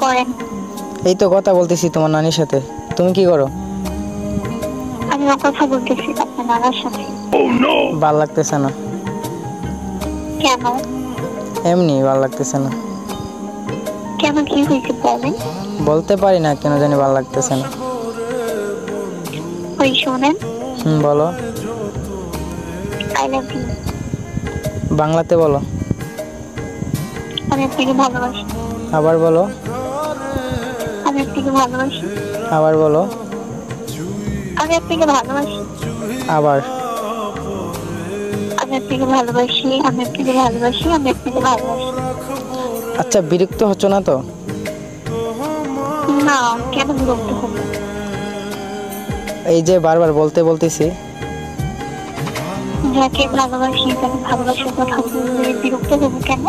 করেন? এই তো কথা বলতেছি তোমার নানির সাথে। তুমি কি করো? আমিও কথা বলতেছি আপনার নানার সাথে। ভাল লাগতেছে না। কেন? এমনি ভাল লাগতেছে না। কেন, কি হয়েছে বলেন? বলতে পারি না কেন জানি ভাল লাগতেছে না। ওই শোনেন, বলো। I love you. বাংলাতে বলো। আমি আপনাকে ভালোবাসি। আবার বলো। আমি আপনাকে ভালোবাসি। আবার বলো। আমি আপনাকে ভালোবাসি। আবার। আমি আপনাকে ভালোবাসি। আমি আপনাকে ভালোবাসি। আমি আপনাকে ভালোবাসি। আচ্ছা, বিরক্ত হচ্ছ না তো? না, কেন বিরক্ত হবো? এই যে বারবার বলতে বলতেছি। যাকে ভালোবাসি তাকে ভালোবাসার কথা বললে বিরক্ত হবো কেন?